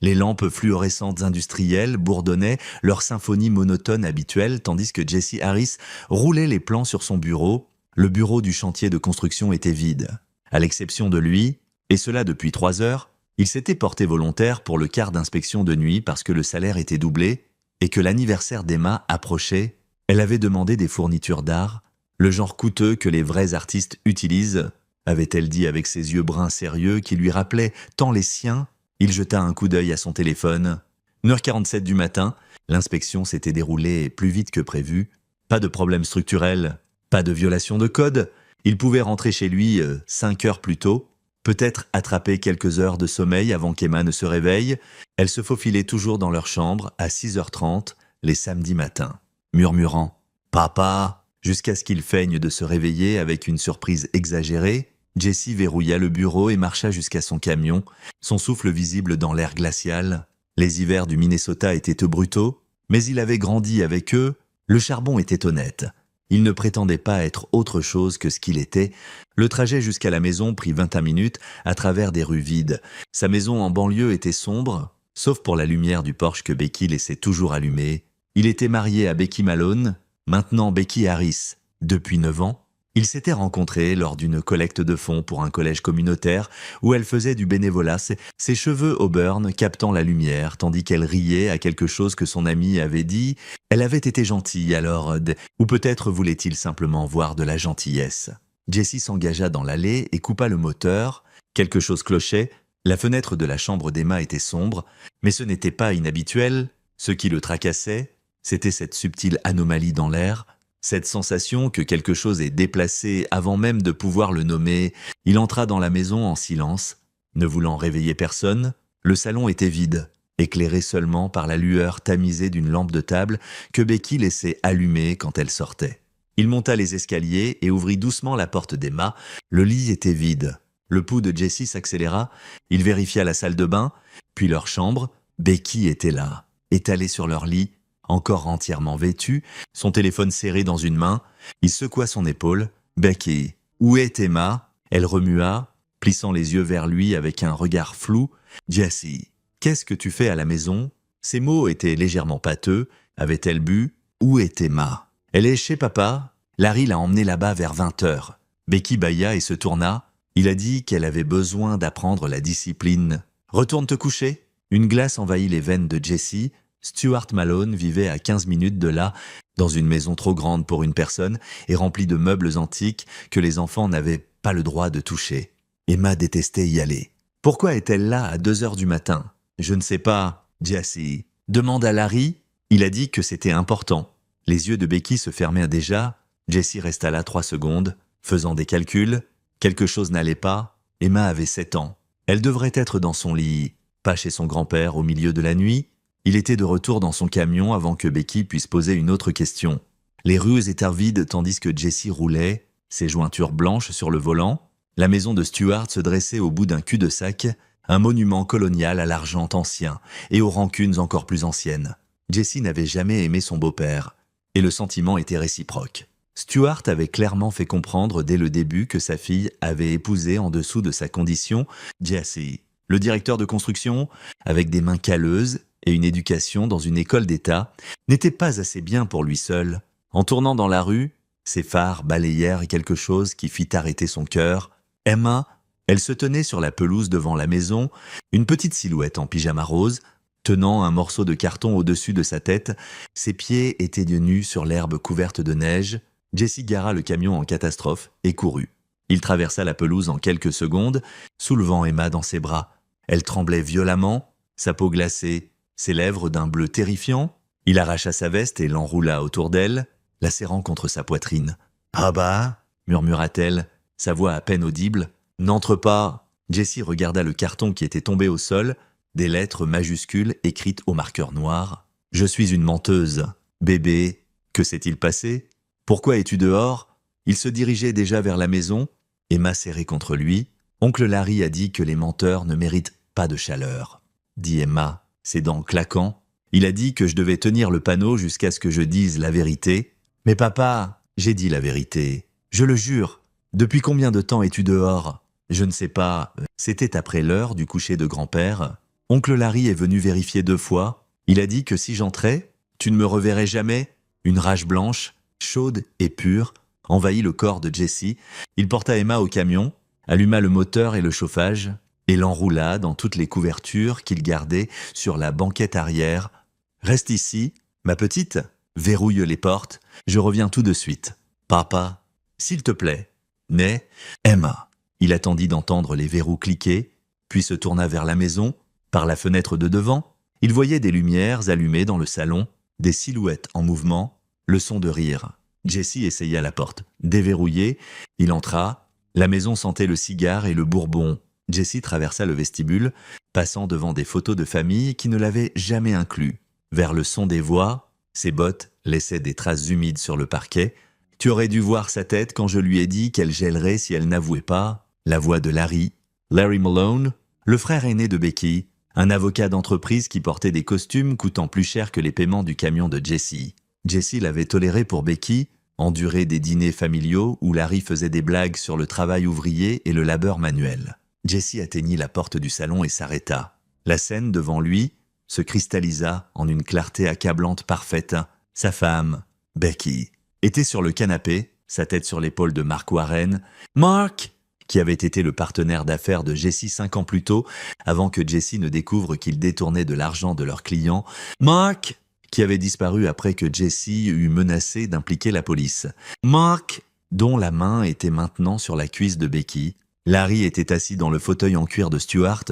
Les lampes fluorescentes industrielles bourdonnaient leur symphonie monotone habituelle tandis que Jesse Harris roulait les plans sur son bureau. Le bureau du chantier de construction était vide. À l'exception de lui, et cela depuis 3 heures, il s'était porté volontaire pour le quart d'inspection de nuit parce que le salaire était doublé et que l'anniversaire d'Emma approchait. Elle avait demandé des fournitures d'art, le genre coûteux que les vrais artistes utilisent, avait-elle dit avec ses yeux bruns sérieux qui lui rappelaient tant les siens. Il jeta un coup d'œil à son téléphone. 1h47 du matin, l'inspection s'était déroulée plus vite que prévu. Pas de problème structurel, pas de violation de code. Il pouvait rentrer chez lui 5 heures plus tôt, peut-être attraper quelques heures de sommeil avant qu'Emma ne se réveille. Elle se faufilait toujours dans leur chambre à 6h30 les samedis matins, murmurant « Papa !» jusqu'à ce qu'il feigne de se réveiller avec une surprise exagérée. Jesse verrouilla le bureau et marcha jusqu'à son camion, son souffle visible dans l'air glacial. Les hivers du Minnesota étaient brutaux, mais il avait grandi avec eux. Le charbon était honnête. Il ne prétendait pas être autre chose que ce qu'il était. Le trajet jusqu'à la maison prit 21 minutes à travers des rues vides. Sa maison en banlieue était sombre, sauf pour la lumière du Porsche que Becky laissait toujours allumée. Il était marié à Becky Malone, maintenant Becky Harris, depuis 9 ans. Ils s'étaient rencontrés lors d'une collecte de fonds pour un collège communautaire où elle faisait du bénévolat, ses cheveux auburn captant la lumière, tandis qu'elle riait à quelque chose que son ami avait dit. Elle avait été gentille alors, ou peut-être voulait-il simplement voir de la gentillesse. Jesse s'engagea dans l'allée et coupa le moteur. Quelque chose clochait. La fenêtre de la chambre d'Emma était sombre, mais ce n'était pas inhabituel. Ce qui le tracassait, c'était cette subtile anomalie dans l'air, cette sensation que quelque chose est déplacé avant même de pouvoir le nommer. Il entra dans la maison en silence, ne voulant réveiller personne. Le salon était vide, éclairé seulement par la lueur tamisée d'une lampe de table que Becky laissait allumée quand elle sortait. Il monta les escaliers et ouvrit doucement la porte d'Emma. Le lit était vide. Le pouls de Jesse s'accéléra. Il vérifia la salle de bain, puis leur chambre. Becky était là, étalée sur leur lit, encore entièrement vêtue, son téléphone serré dans une main. Il secoua son épaule. « Becky, où est Emma ?» Elle remua, plissant les yeux vers lui avec un regard flou. « Jesse, qu'est-ce que tu fais à la maison ?» Ses mots étaient légèrement pâteux. Avait-elle bu ? Où est Emma ? Elle est chez papa. Larry l'a emmenée là-bas vers 20h. Becky bâilla et se tourna. Il a dit qu'elle avait besoin d'apprendre la discipline. « Retourne te coucher !» Une glace envahit les veines de Jesse. Stuart Malone vivait à 15 minutes de là, dans une maison trop grande pour une personne et remplie de meubles antiques que les enfants n'avaient pas le droit de toucher. Emma détestait y aller. Pourquoi est-elle là à 2h du matin ? Je ne sais pas, Jesse. Demande à Larry. Il a dit que c'était important. Les yeux de Becky se fermèrent déjà. Jesse resta là 3 secondes, faisant des calculs. Quelque chose n'allait pas. Emma avait 7 ans. Elle devrait être dans son lit, pas chez son grand-père au milieu de la nuit. Il était de retour dans son camion avant que Becky puisse poser une autre question. Les rues étaient vides tandis que Jesse roulait, ses jointures blanches sur le volant. La maison de Stuart se dressait au bout d'un cul-de-sac, un monument colonial à l'argent ancien et aux rancunes encore plus anciennes. Jesse n'avait jamais aimé son beau-père, et le sentiment était réciproque. Stuart avait clairement fait comprendre dès le début que sa fille avait épousé en dessous de sa condition Jesse, le directeur de construction, avec des mains calleuses et une éducation dans une école d'État, n'était pas assez bien pour lui seul. En tournant dans la rue, ses phares balayèrent quelque chose qui fit arrêter son cœur. Emma, elle se tenait sur la pelouse devant la maison, une petite silhouette en pyjama rose, tenant un morceau de carton au-dessus de sa tête. Ses pieds étaient nus sur l'herbe couverte de neige. Jesse gara le camion en catastrophe et courut. Il traversa la pelouse en quelques secondes, soulevant Emma dans ses bras. Elle tremblait violemment, sa peau glacée, ses lèvres d'un bleu terrifiant. Il arracha sa veste et l'enroula autour d'elle, la serrant contre sa poitrine. « Ah bah !» murmura-t-elle, sa voix à peine audible. « N'entre pas !» Jesse regarda le carton qui était tombé au sol, des lettres majuscules écrites au marqueur noir. « Je suis une menteuse. Bébé, que s'est-il passé ? Pourquoi es-tu dehors ?» Il se dirigeait déjà vers la maison, Emma serrée contre lui. « Oncle Larry a dit que les menteurs ne méritent pas de chaleur, » dit Emma, ses dents claquant. Il a dit que je devais tenir le panneau jusqu'à ce que je dise la vérité. « Mais papa, j'ai dit la vérité. Je le jure. Depuis combien de temps es-tu dehors ? » Je ne sais pas. C'était après l'heure du coucher de grand-père. Oncle Larry est venu vérifier 2 fois. Il a dit que si j'entrais, tu ne me reverrais jamais. Une rage blanche, chaude et pure, envahit le corps de Jesse. Il porta Emma au camion, alluma le moteur et le chauffage, et l'enroula dans toutes les couvertures qu'il gardait sur la banquette arrière. « Reste ici, ma petite, verrouille les portes, je reviens tout de suite. Papa, s'il te plaît. » Mais Emma. Il attendit d'entendre les verrous cliquer, puis se tourna vers la maison. Par la fenêtre de devant, il voyait des lumières allumées dans le salon, des silhouettes en mouvement, le son de rire. Jesse essaya la porte. Déverrouillée, il entra. La maison sentait le cigare et le bourbon. Jesse traversa le vestibule, passant devant des photos de famille qui ne l'avaient jamais inclus. Vers le son des voix, ses bottes laissaient des traces humides sur le parquet. Tu aurais dû voir sa tête quand je lui ai dit qu'elle gèlerait si elle n'avouait pas. La voix de Larry Malone, le frère aîné de Becky, un avocat d'entreprise qui portait des costumes coûtant plus cher que les paiements du camion de Jesse. Jesse l'avait toléré pour Becky, enduré des dîners familiaux où Larry faisait des blagues sur le travail ouvrier et le labeur manuel. Jesse atteignit la porte du salon et s'arrêta. La scène devant lui se cristallisa en une clarté accablante parfaite. Sa femme, Becky, était sur le canapé, sa tête sur l'épaule de Mark Warren. Mark, qui avait été le partenaire d'affaires de Jesse 5 ans plus tôt, avant que Jesse ne découvre qu'il détournait de l'argent de leurs clients. Mark, qui avait disparu après que Jesse eut menacé d'impliquer la police. Mark, dont la main était maintenant sur la cuisse de Becky. Larry était assis dans le fauteuil en cuir de Stuart,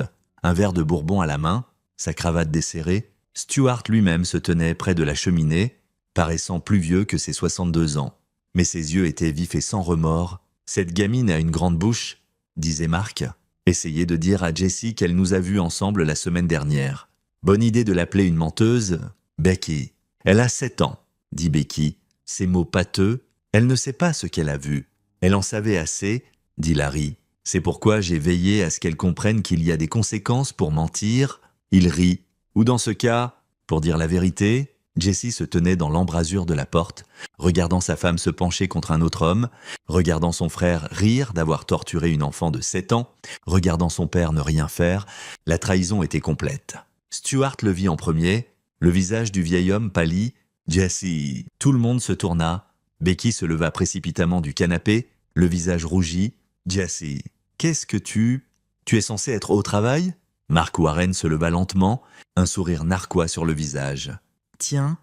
un verre de bourbon à la main, sa cravate desserrée. Stuart lui-même se tenait près de la cheminée, paraissant plus vieux que ses 62 ans. Mais ses yeux étaient vifs et sans remords. « Cette gamine a une grande bouche », disait Mark. « Essayez de dire à Jessie qu'elle nous a vus ensemble la semaine dernière. Bonne idée de l'appeler une menteuse. Becky. Elle a 7 ans, dit Becky. Ces mots pâteux, elle ne sait pas ce qu'elle a vu. Elle en savait assez, dit Larry. C'est pourquoi j'ai veillé à ce qu'elle comprenne qu'il y a des conséquences pour mentir. Il rit. Ou dans ce cas, pour dire la vérité, Jessie se tenait dans l'embrasure de la porte, regardant sa femme se pencher contre un autre homme, regardant son frère rire d'avoir torturé une enfant de 7 ans, regardant son père ne rien faire. La trahison était complète. Stuart le vit en premier, le visage du vieil homme pâlit. Jessie. Tout le monde se tourna. Becky se leva précipitamment du canapé, le visage rougi. Jessie. Qu'est-ce que tu es censé être au travail? Mark Warren se leva lentement, un sourire narquois sur le visage. Tiens.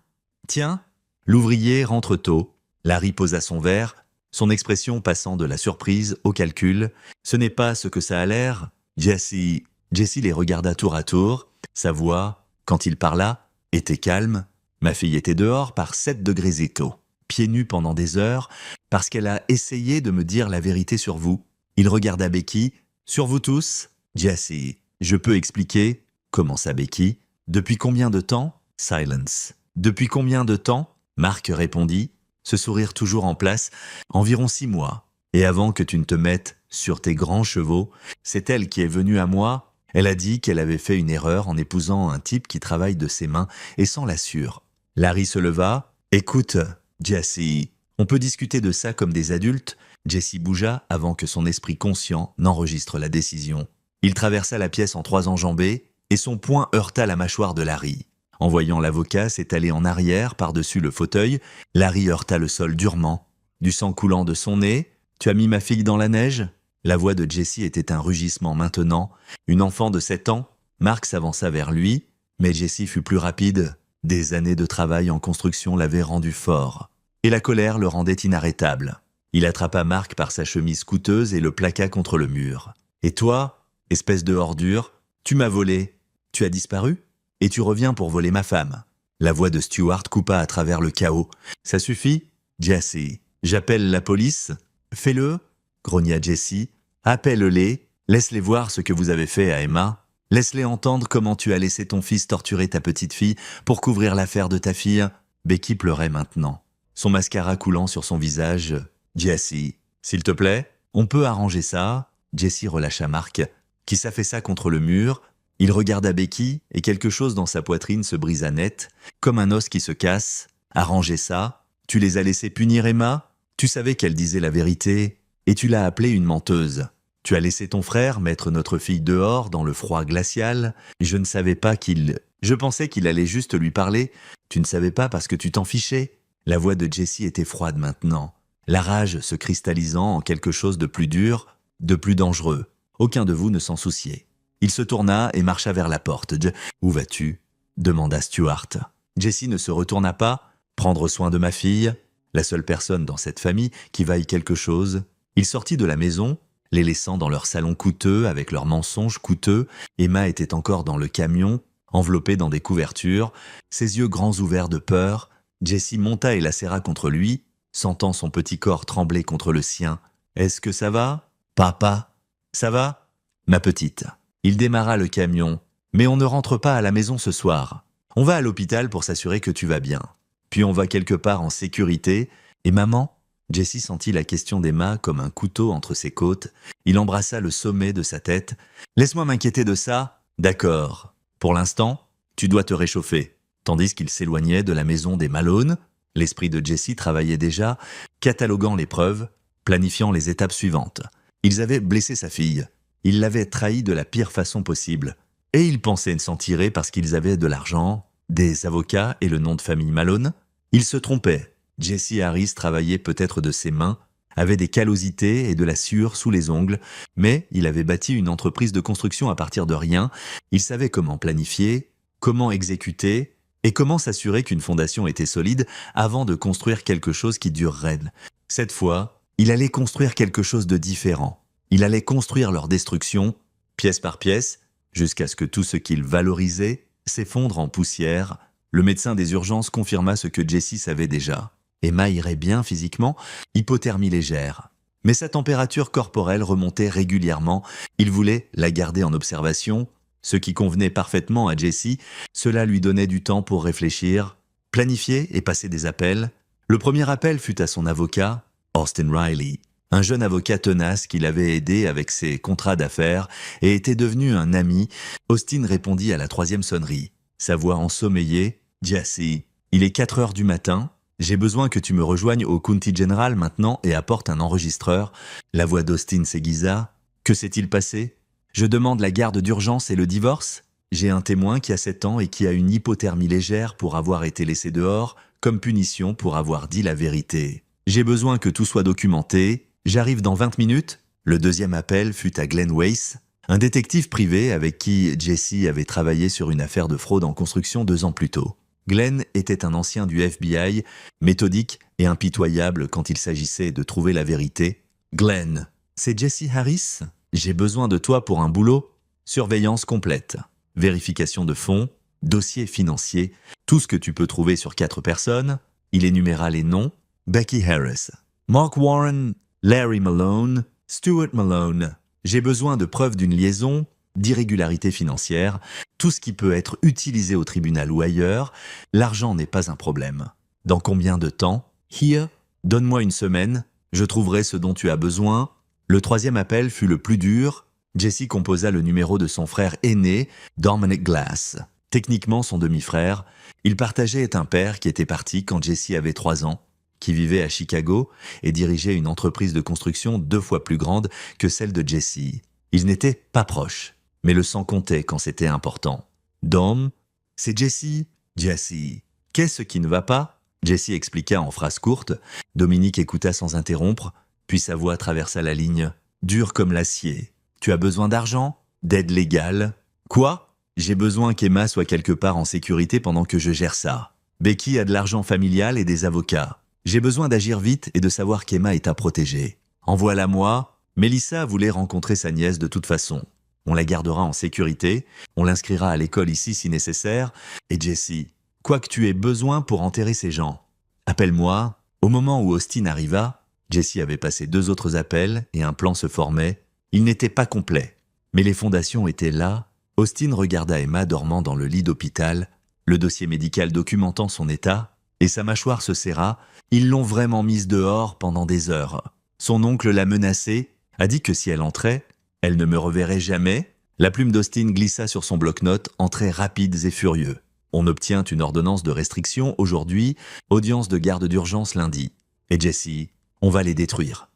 L'ouvrier rentre tôt. Larry posa son verre, son expression passant de la surprise au calcul. Ce n'est pas ce que ça a l'air. Jessie les regarda tour à tour. Sa voix, quand il parla, était calme. Ma fille était dehors par 7 degrés étau, pieds nus pendant des heures, parce qu'elle a essayé de me dire la vérité sur vous. Il regarda Becky. Sur vous tous? Jessie. Je peux expliquer, commença Becky. Depuis combien de temps? Silence. Depuis combien de temps? Mark répondit, ce sourire toujours en place. Environ 6 mois. Et avant que tu ne te mettes sur tes grands chevaux, c'est elle qui est venue à moi. Elle a dit qu'elle avait fait une erreur en épousant un type qui travaille de ses mains et s'en l'assure. Larry se leva. Écoute, Jessie, on peut discuter de ça comme des adultes. Jessie bougea avant que son esprit conscient n'enregistre la décision. Il traversa la pièce en 3 enjambées et son poing heurta la mâchoire de Larry. En voyant l'avocat s'étaler en arrière par-dessus le fauteuil, Larry heurta le sol durement. Du sang coulant de son nez, « Tu as mis ma fille dans la neige ?» La voix de Jessie était un rugissement maintenant. Une enfant de 7 ans, Mark s'avança vers lui, mais Jessie fut plus rapide. Des années de travail en construction l'avaient rendu fort. Et la colère le rendait inarrêtable. Il attrapa Mark par sa chemise coûteuse et le plaqua contre le mur. « Et toi, espèce de ordure, tu m'as volé. Tu as disparu ? Et tu reviens pour voler ma femme. » La voix de Stuart coupa à travers le chaos. « Ça suffit, Jessie. J'appelle la police. »« Fais-le, » grogna Jessie. « Appelle-les. Laisse-les voir ce que vous avez fait à Emma. Laisse-les entendre comment tu as laissé ton fils torturer ta petite fille pour couvrir l'affaire de ta fille. » Becky pleurait maintenant, son mascara coulant sur son visage. « Jessie, s'il te plaît, on peut arranger ça. » Jessie relâcha Mark, qui s'affaissa contre le mur. Il regarda Becky et quelque chose dans sa poitrine se brisa net, comme un os qui se casse. « Arranger ça? Tu les as laissés punir Emma? Tu savais qu'elle disait la vérité et tu l'as appelée une menteuse. Tu as laissé ton frère mettre notre fille dehors dans le froid glacial. Je ne savais pas qu'il... Je pensais qu'il allait juste lui parler. Tu ne savais pas parce que tu t'en fichais. La voix de Jessie était froide maintenant, la rage se cristallisant en quelque chose de plus dur, de plus dangereux. Aucun de vous ne s'en souciait. Il se tourna et marcha vers la porte. « Où vas-tu » demanda Stuart. Jessie ne se retourna pas. « Prendre soin de ma fille, la seule personne dans cette famille qui vaille quelque chose. » Il sortit de la maison, les laissant dans leur salon coûteux avec leurs mensonges coûteux. Emma était encore dans le camion, enveloppée dans des couvertures, ses yeux grands ouverts de peur. Jessie monta et la serra contre lui, sentant son petit corps trembler contre le sien. « Est-ce que ça va, papa? Ça va, ma petite ?» Il démarra le camion. « Mais on ne rentre pas à la maison ce soir. On va à l'hôpital pour s'assurer que tu vas bien. Puis on va quelque part en sécurité. Et maman ?» Jessie sentit la question d'Emma comme un couteau entre ses côtes. Il embrassa le sommet de sa tête. « Laisse-moi m'inquiéter de ça. D'accord. Pour l'instant, tu dois te réchauffer. » Tandis qu'il s'éloignait de la maison des Malone, l'esprit de Jessie travaillait déjà, cataloguant les preuves, planifiant les étapes suivantes. Ils avaient blessé sa fille. Ils l'avaient trahie de la pire façon possible. Et ils pensaient s'en tirer parce qu'ils avaient de l'argent, des avocats et le nom de famille Malone. Ils se trompaient. Jesse Harris travaillait peut-être de ses mains, avait des callosités et de la sueur sous les ongles, mais il avait bâti une entreprise de construction à partir de rien. Il savait comment planifier, comment exécuter, et comment s'assurer qu'une fondation était solide avant de construire quelque chose qui durerait. Cette fois, il allait construire quelque chose de différent. Il allait construire leur destruction, pièce par pièce, jusqu'à ce que tout ce qu'il valorisait s'effondre en poussière. Le médecin des urgences confirma ce que Jessie savait déjà. Emma irait bien physiquement, hypothermie légère. Mais sa température corporelle remontait régulièrement. Il voulait la garder en observation, ce qui convenait parfaitement à Jessie. Cela lui donnait du temps pour réfléchir, planifier et passer des appels. Le premier appel fut à son avocat, Austin Riley, un jeune avocat tenace qui l'avait aidé avec ses contrats d'affaires et était devenu un ami. Austin répondit à la 3e sonnerie. Sa voix ensommeillée. « Jessie, il est 4 heures du matin. J'ai besoin que tu me rejoignes au County General maintenant et apporte un enregistreur. » La voix d'Austin s'aiguisa. « Que s'est-il passé ? Je demande la garde d'urgence et le divorce. J'ai un témoin qui a 7 ans et qui a une hypothermie légère pour avoir été laissé dehors, comme punition pour avoir dit la vérité. J'ai besoin que tout soit documenté. J'arrive dans 20 minutes. » Le deuxième appel fut à Glenn Weiss, un détective privé avec qui Jessie avait travaillé sur une affaire de fraude en construction 2 ans plus tôt. Glenn était un ancien du FBI, méthodique et impitoyable quand il s'agissait de trouver la vérité. « Glenn, c'est Jessie Harris ? J'ai besoin de toi pour un boulot. Surveillance complète, vérification de fonds, dossier financier, tout ce que tu peux trouver sur 4 personnes. » Il énuméra les noms. Becky Harris, Mark Warren, Larry Malone, Stuart Malone. J'ai besoin de preuves d'une liaison, d'irrégularité financière, tout ce qui peut être utilisé au tribunal ou ailleurs. L'argent n'est pas un problème. Dans combien de temps ? Here, donne-moi 1 semaine, je trouverai ce dont tu as besoin. Le 3e appel fut le plus dur. Jessie composa le numéro de son frère aîné, Dominic Glass. Techniquement son demi-frère, il partageait un père qui était parti quand Jessie avait 3 ans, qui vivait à Chicago et dirigeait une entreprise de construction 2 fois plus grande que celle de Jessie. Ils n'étaient pas proches, mais le sang comptait quand c'était important. « Dom, c'est Jessie. Jessie, qu'est-ce qui ne va pas ?» Jessie expliqua en phrases courtes. Dominique écouta sans interrompre, puis sa voix traversa la ligne, dure comme l'acier. « Tu as besoin d'argent ? D'aide légale ? Quoi ? J'ai besoin qu'Emma soit quelque part en sécurité pendant que je gère ça. Becky a de l'argent familial et des avocats. J'ai besoin d'agir vite et de savoir qu'Emma est à protéger. Envoie-la-moi. Mélissa voulait rencontrer sa nièce de toute façon. On la gardera en sécurité, on l'inscrira à l'école ici si nécessaire. Et Jessie, quoi que tu aies besoin pour enterrer ces gens, appelle-moi. » Au moment où Austin arriva, Jessie avait passé 2 autres appels et un plan se formait. Il n'était pas complet, mais les fondations étaient là. Austin regarda Emma dormant dans le lit d'hôpital, le dossier médical documentant son état, et sa mâchoire se serra. Ils l'ont vraiment mise dehors pendant des heures. Son oncle l'a menacée, a dit que si elle entrait, elle ne me reverrait jamais. La plume d'Austin glissa sur son bloc-notes en traits rapides et furieux. On obtient une ordonnance de restriction aujourd'hui, audience de garde d'urgence lundi. Et Jessie, on va les détruire.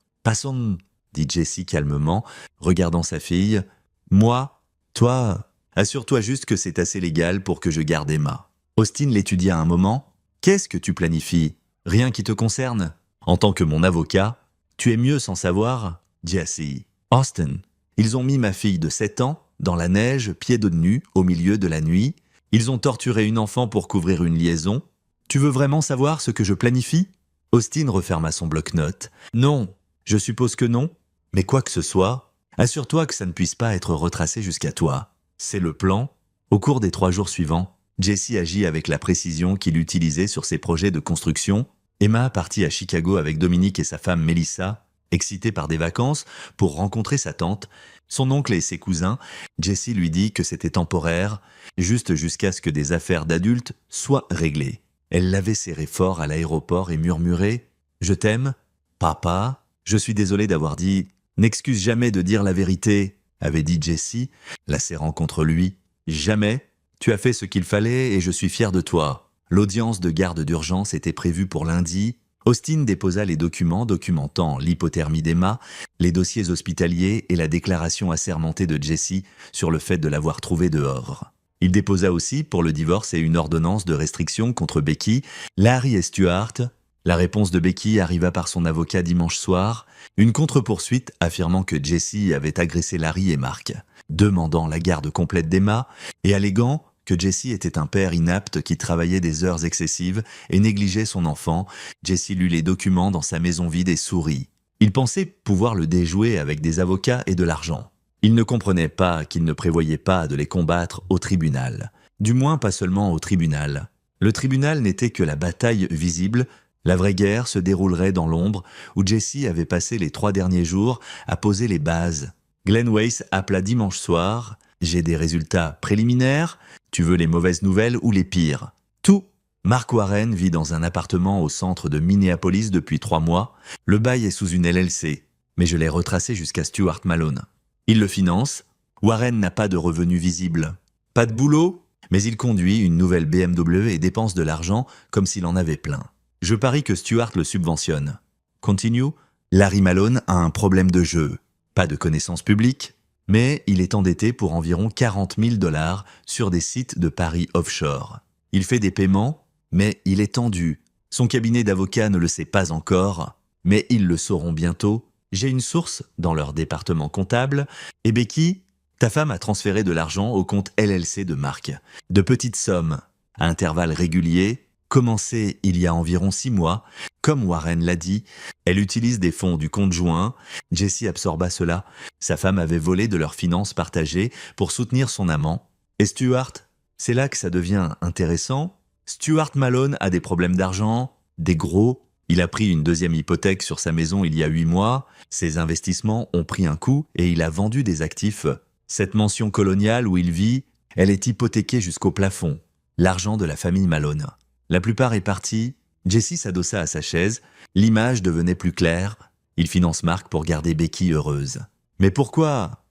dit Jessie calmement, regardant sa fille. Moi, toi, assure-toi juste que c'est assez légal pour que je garde Emma. Austin l'étudia un moment. Qu'est-ce que tu planifies? Rien qui te concerne? En tant que mon avocat, tu es mieux sans savoir? Jessie. Austin, ils ont mis ma fille de 7 ans dans la neige, pieds nus, au milieu de la nuit. Ils ont torturé une enfant pour couvrir une liaison. Tu veux vraiment savoir ce que je planifie? Austin referma son bloc-notes. Non, je suppose que non. Mais quoi que ce soit, assure-toi que ça ne puisse pas être retracé jusqu'à toi. C'est le plan. Au cours des 3 jours suivants, Jessie agit avec la précision qu'il utilisait sur ses projets de construction. Emma partit à Chicago avec Dominique et sa femme Melissa, excitée par des vacances, pour rencontrer sa tante, son oncle et ses cousins. Jessie lui dit que c'était temporaire, juste jusqu'à ce que des affaires d'adultes soient réglées. Elle l'avait serré fort à l'aéroport et murmurait « Je t'aime, papa, je suis désolée d'avoir dit « N'excuse jamais de dire la vérité », avait dit Jessie, la serrant contre lui. « Jamais. Tu as fait ce qu'il fallait et je suis fier de toi. » L'audience de garde d'urgence était prévue pour lundi. Austin déposa les documents documentant l'hypothermie d'Emma, les dossiers hospitaliers et la déclaration assermentée de Jessie sur le fait de l'avoir trouvée dehors. Il déposa aussi pour le divorce et une ordonnance de restriction contre Becky, Larry et Stuart. La réponse de Becky arriva par son avocat dimanche soir, une contre-poursuite affirmant que Jessie avait agressé Larry et Mark, demandant la garde complète d'Emma et alléguant que Jessie était un père inapte qui travaillait des heures excessives et négligeait son enfant. Jessie lut les documents dans sa maison vide et sourit. Il pensait pouvoir le déjouer avec des avocats et de l'argent. Il ne comprenait pas qu'il ne prévoyait pas de les combattre au tribunal. Du moins pas seulement au tribunal. Le tribunal n'était que la bataille visible. La vraie guerre se déroulerait dans l'ombre, où Jessie avait passé les 3 derniers jours à poser les bases. Glenn Weiss appela dimanche soir. « J'ai des résultats préliminaires. Tu veux les mauvaises nouvelles ou les pires ?» Tout. Mark Warren vit dans un appartement au centre de Minneapolis depuis 3 mois. Le bail est sous une LLC, mais je l'ai retracé jusqu'à Stuart Malone. Il le finance. Warren n'a pas de revenus visibles. Pas de boulot, mais il conduit une nouvelle BMW et dépense de l'argent comme s'il en avait plein. Je parie que Stuart le subventionne. Continue. Larry Malone a un problème de jeu. Pas de connaissances publiques, mais il est endetté pour environ 40 000 $ sur des sites de paris offshore. Il fait des paiements, mais il est tendu. Son cabinet d'avocats ne le sait pas encore, mais ils le sauront bientôt. J'ai une source dans leur département comptable. Et Becky, ta femme a transféré de l'argent au compte LLC de Mark. De petites sommes, à intervalles réguliers, commencées il y a environ 6 mois. Comme Warren l'a dit, elle utilise des fonds du compte joint. Jessie absorba cela. Sa femme avait volé de leurs finances partagées pour soutenir son amant. Et Stuart, c'est là que ça devient intéressant. Stuart Malone a des problèmes d'argent, des gros. Il a pris une 2e hypothèque sur sa maison il y a 8 mois. Ses investissements ont pris un coup et il a vendu des actifs. Cette mansion coloniale où il vit, elle est hypothéquée jusqu'au plafond. L'argent de la famille Malone. La plupart est parti. Jessie s'adossa à sa chaise. L'image devenait plus claire. Il finance Mark pour garder Becky heureuse. Mais pourquoi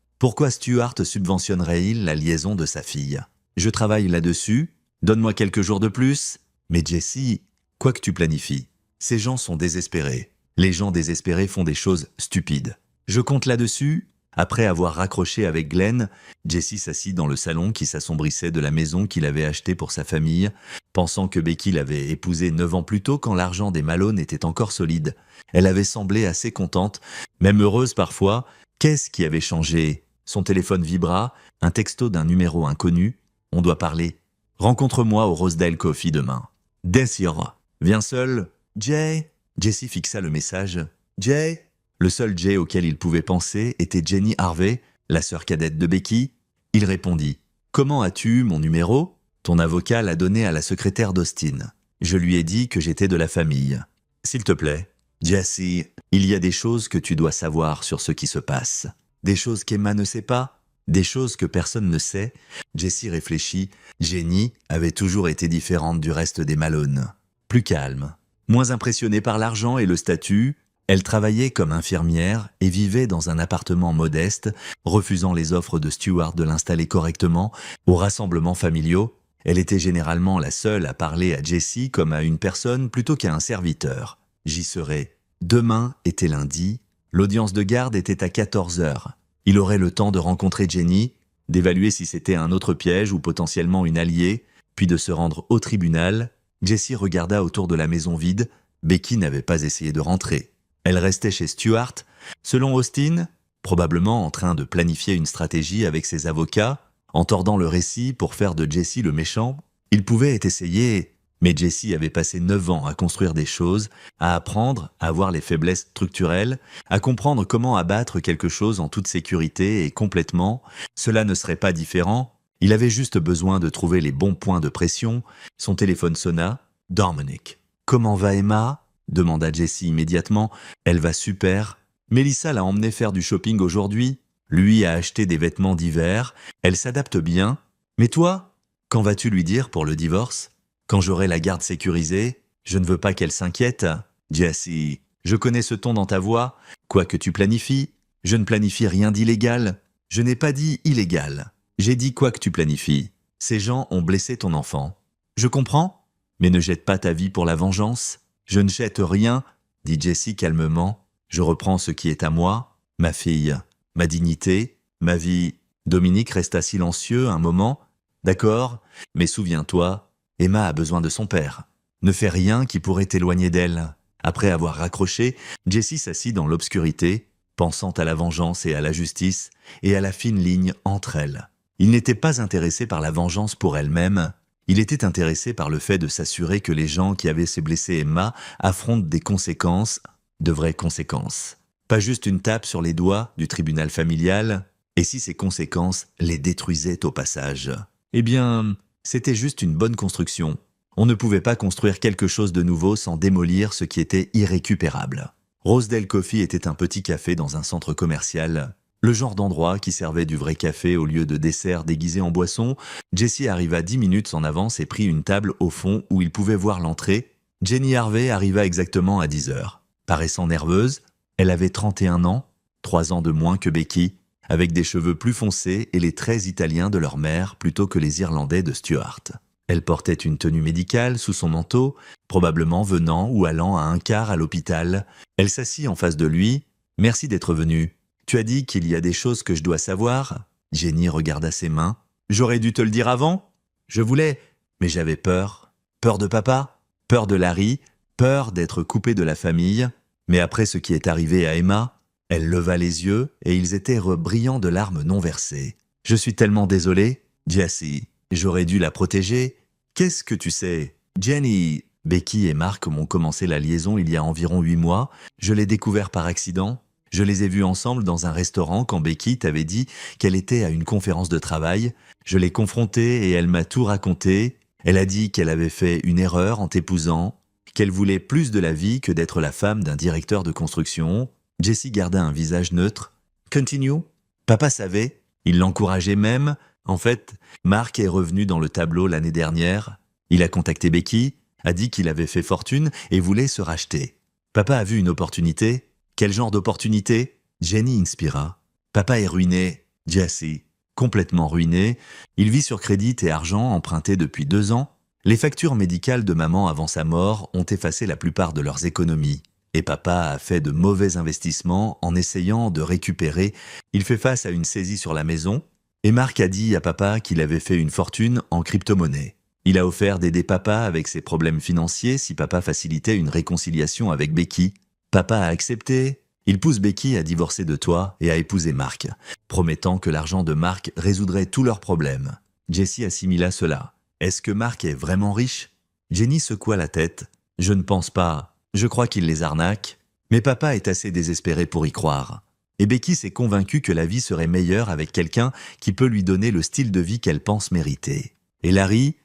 Stuart subventionnerait-il la liaison de sa fille? Je travaille là-dessus. Donne-moi quelques jours de plus. Mais Jessie, quoi que tu planifies, ces gens sont désespérés. Les gens désespérés font des choses stupides. Je compte là-dessus. Après avoir raccroché avec Glenn, Jessie s'assit dans le salon qui s'assombrissait de la maison qu'il avait achetée pour sa famille, pensant que Becky l'avait épousée 9 ans plus tôt quand l'argent des Malone était encore solide. Elle avait semblé assez contente, même heureuse parfois. Qu'est-ce qui avait changé? Son téléphone vibra, un texto d'un numéro inconnu. On doit parler. Rencontre-moi au Rosedale Coffee demain. Desire. Viens seul. Jay. Jessie fixa le message. Jay. Le seul Jay auquel il pouvait penser était Jenny Harvey, la sœur cadette de Becky. Il répondit « Comment as-tu mon numéro ? Ton avocat l'a donné à la secrétaire d'Austin. Je lui ai dit que j'étais de la famille. S'il te plaît, Jessie, il y a des choses que tu dois savoir sur ce qui se passe. Des choses qu'Emma ne sait pas, des choses que personne ne sait. » Jessie réfléchit. Jenny avait toujours été différente du reste des Malone. Plus calme, moins impressionnée par l'argent et le statut. Elle travaillait comme infirmière et vivait dans un appartement modeste, refusant les offres de Stuart de l'installer correctement aux rassemblements familiaux. Elle était généralement la seule à parler à Jessie comme à une personne plutôt qu'à un serviteur. J'y serai. Demain était lundi. L'audience de garde était à 14 heures. Il aurait le temps de rencontrer Jenny, d'évaluer si c'était un autre piège ou potentiellement une alliée, puis de se rendre au tribunal. Jessie regarda autour de la maison vide. Becky n'avait pas essayé de rentrer. Elle restait chez Stuart. Selon Austin, probablement en train de planifier une stratégie avec ses avocats, en tordant le récit pour faire de Jessie le méchant. Il pouvait être essayé, mais Jessie avait passé 9 ans à construire des choses, à apprendre à voir les faiblesses structurelles, à comprendre comment abattre quelque chose en toute sécurité et complètement. Cela ne serait pas différent. Il avait juste besoin de trouver les bons points de pression. Son téléphone sonna. Dominic. « Comment va Emma ?» demanda Jessie immédiatement. « Elle va super. Mélissa l'a emmené faire du shopping aujourd'hui. Lui a acheté des vêtements d'hiver. Elle s'adapte bien. Mais toi, quand vas-tu lui dire pour le divorce ? Quand j'aurai la garde sécurisée, je ne veux pas qu'elle s'inquiète. Jessie, je connais ce ton dans ta voix. Quoi que tu planifies, je ne planifie rien d'illégal. Je n'ai pas dit illégal. J'ai dit quoi que tu planifies. Ces gens ont blessé ton enfant. Je comprends, mais ne jette pas ta vie pour la vengeance. Je ne jette rien, dit Jessie calmement. Je reprends ce qui est à moi, ma fille, ma dignité, ma vie. Dominique resta silencieux un moment. D'accord, mais souviens-toi, Emma a besoin de son père. Ne fais rien qui pourrait t'éloigner d'elle. Après avoir raccroché, Jessie s'assit dans l'obscurité, pensant à la vengeance et à la justice, et à la fine ligne entre elles. Il n'était pas intéressé par la vengeance pour elle-même. Il était intéressé par le fait de s'assurer que les gens qui avaient blessé Emma affrontent des conséquences, de vraies conséquences. Pas juste une tape sur les doigts du tribunal familial, et si ces conséquences les détruisaient au passage. Eh bien, c'était juste une bonne construction. On ne pouvait pas construire quelque chose de nouveau sans démolir ce qui était irrécupérable. Rosedale Coffee était un petit café dans un centre commercial, le genre d'endroit qui servait du vrai café au lieu de dessert déguisé en boisson. Jessie arriva 10 minutes en avance et prit une table au fond où il pouvait voir l'entrée. Jenny Harvey arriva exactement à 10 heures. Paraissant nerveuse, elle avait 31 ans, 3 ans de moins que Becky, avec des cheveux plus foncés et les traits italiens de leur mère plutôt que les Irlandais de Stuart. Elle portait une tenue médicale sous son manteau, probablement venant ou allant à un quart à l'hôpital. Elle s'assit en face de lui. « Merci d'être venu. Tu as dit qu'il y a des choses que je dois savoir ?» Jenny regarda ses mains. « J'aurais dû te le dire avant. Je voulais, mais j'avais peur. Peur de papa, peur de Larry, peur d'être coupée de la famille. Mais après ce qui est arrivé à Emma, elle leva les yeux et ils étaient brillants de larmes non versées. « Je suis tellement désolée, Jessie. J'aurais dû la protéger. Qu'est-ce que tu sais, Jenny ?» Becky et Mark m'ont commencé la liaison il y a environ 8 mois. Je l'ai découvert par accident. Je les ai vus ensemble dans un restaurant quand Becky t'avait dit qu'elle était à une conférence de travail. Je l'ai confrontée et elle m'a tout raconté. Elle a dit qu'elle avait fait une erreur en t'épousant, qu'elle voulait plus de la vie que d'être la femme d'un directeur de construction. Jessie garda un visage neutre. « Continue. Papa savait. Il l'encourageait même. En fait, Mark est revenu dans le tableau l'année dernière. Il a contacté Becky, a dit qu'il avait fait fortune et voulait se racheter. Papa a vu une opportunité. Quel genre d'opportunité ? Jenny inspira. Papa est ruiné, Jessie. Complètement ruiné. Il vit sur crédit et argent emprunté depuis 2 ans. Les factures médicales de maman avant sa mort ont effacé la plupart de leurs économies. Et papa a fait de mauvais investissements en essayant de récupérer. Il fait face à une saisie sur la maison. Et Mark a dit à papa qu'il avait fait une fortune en crypto-monnaie. Il a offert d'aider papa avec ses problèmes financiers si papa facilitait une réconciliation avec Becky. Papa a accepté. Il pousse Becky à divorcer de toi et à épouser Mark, promettant que l'argent de Mark résoudrait tous leurs problèmes. Jessie assimila cela. Est-ce que Mark est vraiment riche ? Jenny secoua la tête. Je ne pense pas. Je crois qu'il les arnaque. Mais papa est assez désespéré pour y croire. Et Becky s'est convaincue que la vie serait meilleure avec quelqu'un qui peut lui donner le style de vie qu'elle pense mériter. Et Larry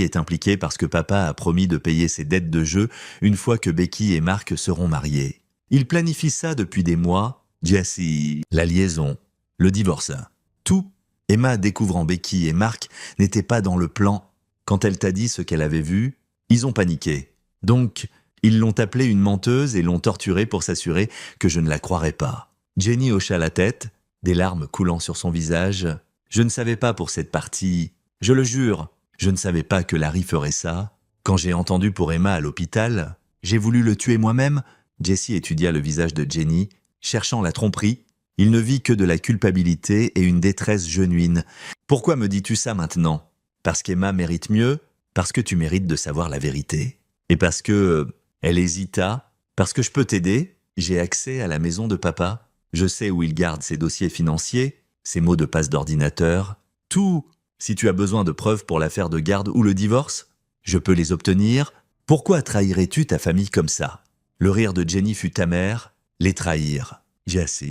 est impliqué parce que papa a promis de payer ses dettes de jeu une fois que Becky et Mark seront mariés. Il planifie ça depuis des mois. Jessie, la liaison, le divorce, tout. Emma, découvrant Becky et Mark, n'était pas dans le plan. Quand elle t'a dit ce qu'elle avait vu, ils ont paniqué. Donc, ils l'ont appelée une menteuse et l'ont torturée pour s'assurer que je ne la croirais pas. Jenny hocha la tête, des larmes coulant sur son visage. Je ne savais pas pour cette partie. Je le jure, je ne savais pas que Larry ferait ça. Quand j'ai entendu pour Emma à l'hôpital, j'ai voulu le tuer moi-même. Jessie étudia le visage de Jenny. cherchant la tromperie. Il ne vit que de la culpabilité et une détresse genuine. Pourquoi me dis-tu ça maintenant? Parce qu'Emma mérite mieux, parce que tu mérites de savoir la vérité. Et parce que elle hésita, parce que je peux t'aider, j'ai accès à la maison de papa. Je sais où il garde ses dossiers financiers, ses mots de passe d'ordinateur, tout. Si tu as besoin de preuves pour l'affaire de garde ou le divorce, je peux les obtenir. Pourquoi trahirais-tu ta famille comme ça? Le rire de Jenny fut amer. Les trahir. Jesse,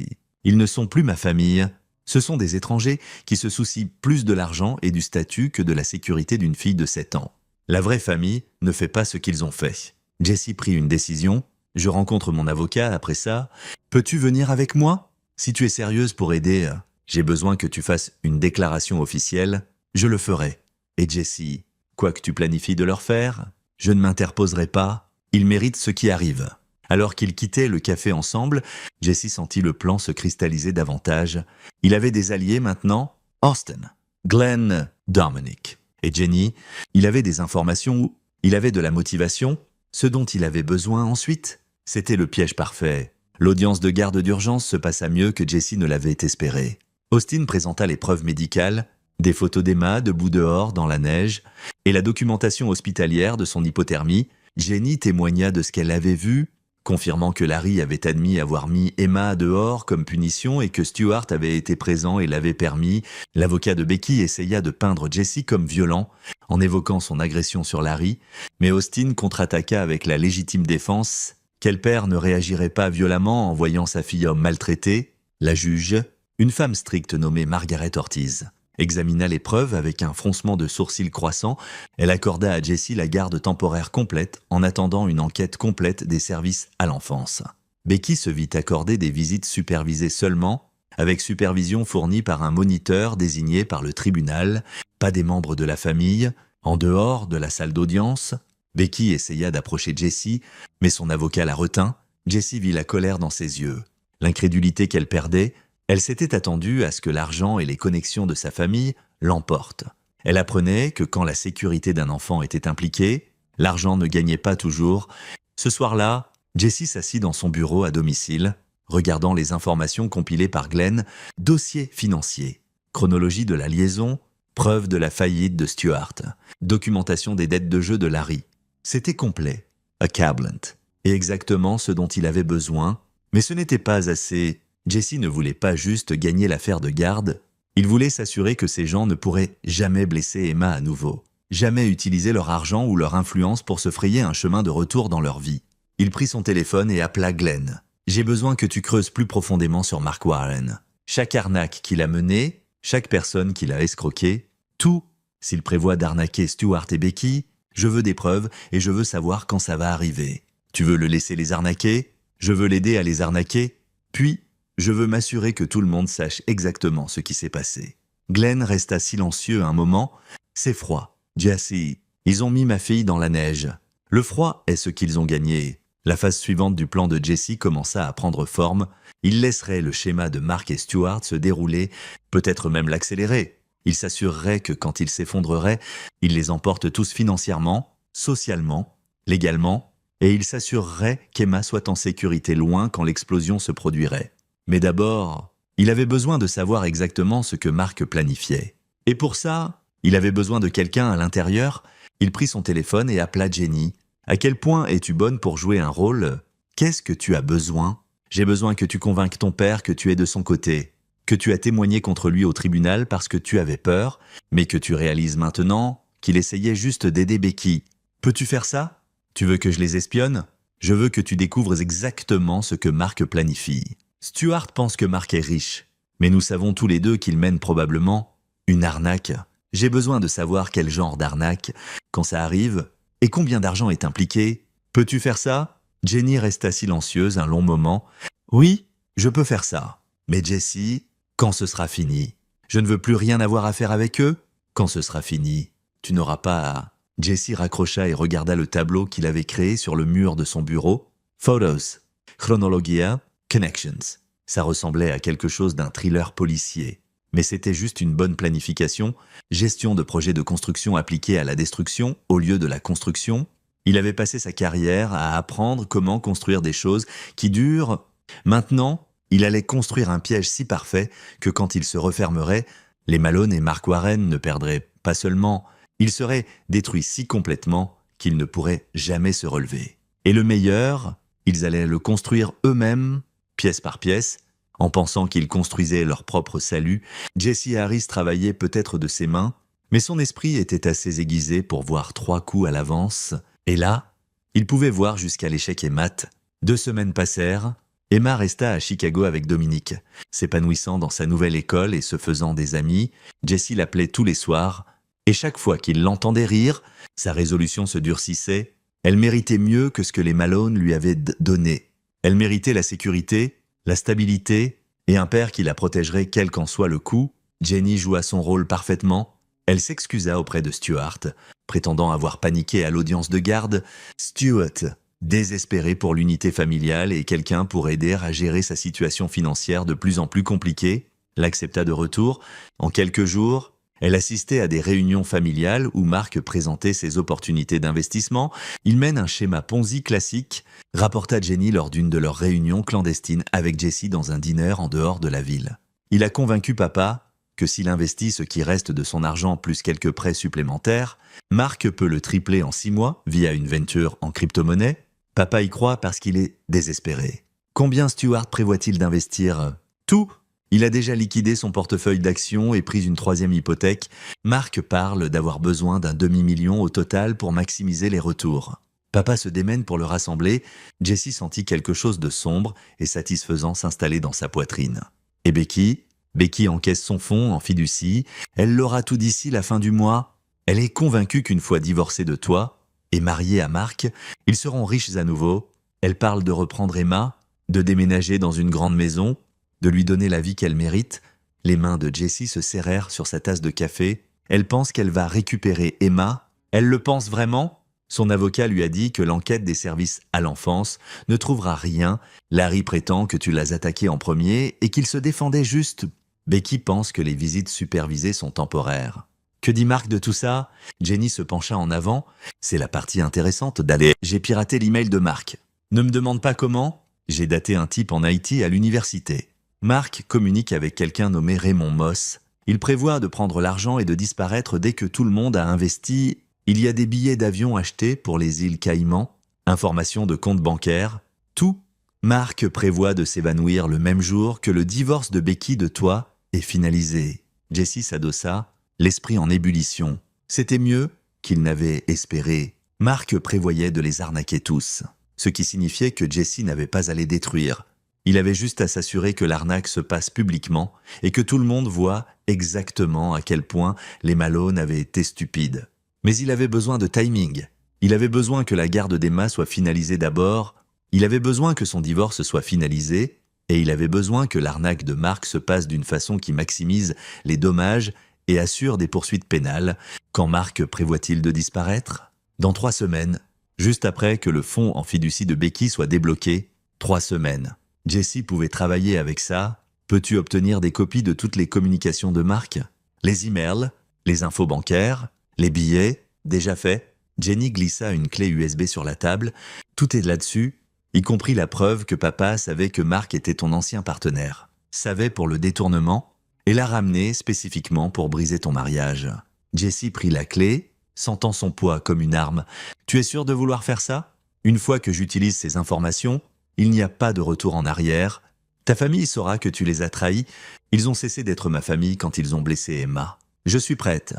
ils ne sont plus ma famille. Ce sont des étrangers qui se soucient plus de l'argent et du statut que de la sécurité d'une fille de 7 ans. La vraie famille ne fait pas ce qu'ils ont fait. Jesse prit une décision. Je rencontre mon avocat après ça. Peux-tu venir avec moi? Si tu es sérieuse pour aider, j'ai besoin que tu fasses une déclaration officielle. Je le ferai. Et Jesse, quoi que tu planifies de leur faire, je ne m'interposerai pas. Ils méritent ce qui arrive. Alors qu'ils quittaient le café ensemble, Jesse sentit le plan se cristalliser davantage. Il avait des alliés maintenant, Austin, Glenn, Dominic. Et Jenny, il avait des informations, il avait de la motivation. Ce dont il avait besoin ensuite, c'était le piège parfait. L'audience de garde d'urgence se passa mieux que Jesse ne l'avait espéré. Austin présenta les preuves médicales, des photos d'Emma debout dehors dans la neige, et la documentation hospitalière de son hypothermie. Jenny témoigna de ce qu'elle avait vu, confirmant que Larry avait admis avoir mis Emma dehors comme punition et que Stuart avait été présent et l'avait permis. L'avocat de Becky essaya de peindre Jesse comme violent en évoquant son agression sur Larry, mais Austin contre-attaqua avec la légitime défense. Quel père ne réagirait pas violemment en voyant sa fille maltraitée? La juge, une femme stricte nommée Margaret Ortiz, examina les preuves avec un froncement de sourcils croissant. Elle accorda à Jesse la garde temporaire complète en attendant une enquête complète des services à l'enfance. Becky se vit accorder des visites supervisées seulement, avec supervision fournie par un moniteur désigné par le tribunal, pas des membres de la famille, en dehors de la salle d'audience. Becky essaya d'approcher Jesse, mais son avocat la retint. Jesse vit la colère dans ses yeux, l'incrédulité qu'elle perdait. Elle s'était attendue à ce que l'argent et les connexions de sa famille l'emportent. Elle apprenait que quand la sécurité d'un enfant était impliquée, l'argent ne gagnait pas toujours. Ce soir-là, Jesse s'assit dans son bureau à domicile, regardant les informations compilées par Glenn, dossier financier, chronologie de la liaison, preuve de la faillite de Stuart, documentation des dettes de jeu de Larry. C'était complet, accablant, et exactement ce dont il avait besoin, mais ce n'était pas assez. Jesse ne voulait pas juste gagner l'affaire de garde, il voulait s'assurer que ces gens ne pourraient jamais blesser Emma à nouveau, jamais utiliser leur argent ou leur influence pour se frayer un chemin de retour dans leur vie. Il prit son téléphone et appela Glenn. « J'ai besoin que tu creuses plus profondément sur Mark Warren. Chaque arnaque qu'il a menée, chaque personne qu'il a escroquée, tout. S'il prévoit d'arnaquer Stuart et Becky, je veux des preuves et je veux savoir quand ça va arriver. Tu veux le laisser les arnaquer? Je veux l'aider à les arnaquer. Puis, je veux m'assurer que tout le monde sache exactement ce qui s'est passé. » Glenn resta silencieux un moment. « C'est froid. Jesse, ils ont mis ma fille dans la neige. Le froid est ce qu'ils ont gagné. » La phase suivante du plan de Jesse commença à prendre forme. Il laisserait le schéma de Mark et Stuart se dérouler, peut-être même l'accélérer. Il s'assurerait que quand il s'effondrerait, il les emporte tous financièrement, socialement, légalement, et il s'assurerait qu'Emma soit en sécurité loin quand l'explosion se produirait. Mais d'abord, il avait besoin de savoir exactement ce que Mark planifiait. Et pour ça, il avait besoin de quelqu'un à l'intérieur. Il prit son téléphone et appela Jenny. « À quel point es-tu bonne pour jouer un rôle? Qu'est-ce que tu as besoin? J'ai besoin que tu convainques ton père que tu es de son côté, que tu as témoigné contre lui au tribunal parce que tu avais peur, mais que tu réalises maintenant qu'il essayait juste d'aider Becky. Peux-tu faire ça? Tu veux que je les espionne? Je veux que tu découvres exactement ce que Mark planifie. Stuart pense que Mark est riche, mais nous savons tous les deux qu'il mène probablement une arnaque. J'ai besoin de savoir quel genre d'arnaque, quand ça arrive, et combien d'argent est impliqué. Peux-tu faire ça? » Jenny resta silencieuse un long moment. « Oui, je peux faire ça. Mais Jesse, quand ce sera fini? Je ne veux plus rien avoir à faire avec eux. Quand ce sera fini, tu n'auras pas à... » Jesse raccrocha et regarda le tableau qu'il avait créé sur le mur de son bureau. Photos, Chronologia, Connections. Ça ressemblait à quelque chose d'un thriller policier. Mais c'était juste une bonne planification, gestion de projets de construction appliqués à la destruction au lieu de la construction. Il avait passé sa carrière à apprendre comment construire des choses qui durent. Maintenant, Il allait construire un piège si parfait que quand il se refermerait, les Malone et Mark Warren ne perdraient pas seulement, ils seraient détruits si complètement qu'ils ne pourraient jamais se relever. Et le meilleur, ils allaient le construire eux-mêmes, pièce par pièce, en pensant qu'ils construisaient leur propre salut. Jesse Harris travaillait peut-être de ses mains, mais son esprit était assez aiguisé pour voir 3 coups à l'avance. Et là, il pouvait voir jusqu'à l'échec et mat. 2 semaines passèrent. Emma resta à Chicago avec Dominique. S'épanouissant dans sa nouvelle école et se faisant des amis, Jesse l'appelait tous les soirs, et chaque fois qu'il l'entendait rire, sa résolution se durcissait. Elle méritait mieux que ce que les Malone lui avaient donné. Elle méritait la sécurité, la stabilité, et un père qui la protégerait quel qu'en soit le coup. Jenny joua son rôle parfaitement. Elle s'excusa auprès de Stuart, prétendant avoir paniqué à l'audience de garde. Stuart, désespéré pour l'unité familiale et quelqu'un pour aider à gérer sa situation financière de plus en plus compliquée, l'accepta de retour. En quelques jours, elle assistait à des réunions familiales où Mark présentait ses opportunités d'investissement. Il mène un schéma Ponzi classique, rapporta Jenny lors d'une de leurs réunions clandestines avec Jesse dans un dîner en dehors de la ville. Il a convaincu papa que s'il investit ce qui reste de son argent plus quelques prêts supplémentaires, Mark peut le tripler en 6 mois via une venture en crypto-monnaie. Papa y croit parce qu'il est désespéré. Combien Stuart prévoit-il d'investir? Tout. Il a déjà liquidé son portefeuille d'actions et pris une 3e hypothèque. Mark parle d'avoir besoin d'un demi-million au total pour maximiser les retours. Papa se démène pour le rassembler. Jesse sentit quelque chose de sombre et satisfaisant s'installer dans sa poitrine. Et Becky? Becky encaisse son fonds en fiducie. Elle l'aura tout d'ici la fin du mois. Elle est convaincue qu'une fois divorcée de toi et mariée à Mark, ils seront riches à nouveau. Elle parle de reprendre Emma, de déménager dans une grande maison, de lui donner la vie qu'elle mérite. Les mains de Jesse se serrèrent sur sa tasse de café. Elle pense qu'elle va récupérer Emma. Elle le pense vraiment? Son avocat lui a dit que l'enquête des services à l'enfance ne trouvera rien. Larry prétend que tu l'as attaqué en premier et qu'il se défendait juste. Becky pense que les visites supervisées sont temporaires. Que dit Mark de tout ça? Jenny se pencha en avant. C'est la partie intéressante d'aller. J'ai piraté l'email de Mark. Ne me demande pas comment. J'ai daté un type en Haïti à l'université. Mark communique avec quelqu'un nommé Raymond Moss. Il prévoit de prendre l'argent et de disparaître dès que tout le monde a investi. Il y a des billets d'avion achetés pour les îles Caïmans, informations de compte bancaire, tout. Mark prévoit de s'évanouir le même jour que le divorce de Becky de toi est finalisé. Jesse s'adossa, l'esprit en ébullition. C'était mieux qu'il n'avait espéré. Mark prévoyait de les arnaquer tous, ce qui signifiait que Jesse n'avait pas à les détruire. Il avait juste à s'assurer que l'arnaque se passe publiquement et que tout le monde voit exactement à quel point les Malone avaient été stupides. Mais il avait besoin de timing. Il avait besoin que la garde d'Emma soit finalisée d'abord. Il avait besoin que son divorce soit finalisé. Et il avait besoin que l'arnaque de Mark se passe d'une façon qui maximise les dommages et assure des poursuites pénales. Quand Mark prévoit-il de disparaître? Dans 3 semaines, juste après que le fonds en fiducie de Becky soit débloqué. 3 semaines. Jesse pouvait travailler avec ça. Peux-tu obtenir des copies de toutes les communications de Mark? Les emails, les infos bancaires, les billets, déjà fait. Jenny glissa une clé USB sur la table. Tout est là-dessus, y compris la preuve que papa savait que Mark était ton ancien partenaire. Savait pour le détournement et l'a ramené spécifiquement pour briser ton mariage. Jesse prit la clé, sentant son poids comme une arme. Tu es sûr de vouloir faire ça? Une fois que j'utilise ces informations, il n'y a pas de retour en arrière. Ta famille saura que tu les as trahis. Ils ont cessé d'être ma famille quand ils ont blessé Emma. Je suis prête.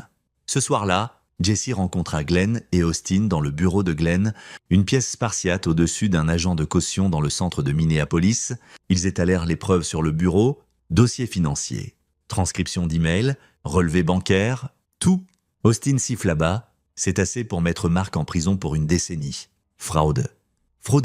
Ce soir-là, Jesse rencontra Glenn et Austin dans le bureau de Glenn, une pièce spartiate au-dessus d'un agent de caution dans le centre de Minneapolis. Ils étalèrent les preuves sur le bureau, dossier financier, transcription d'email, relevé bancaire, tout. Austin siffla bas, c'est assez pour mettre Mark en prison pour une décennie. Fraude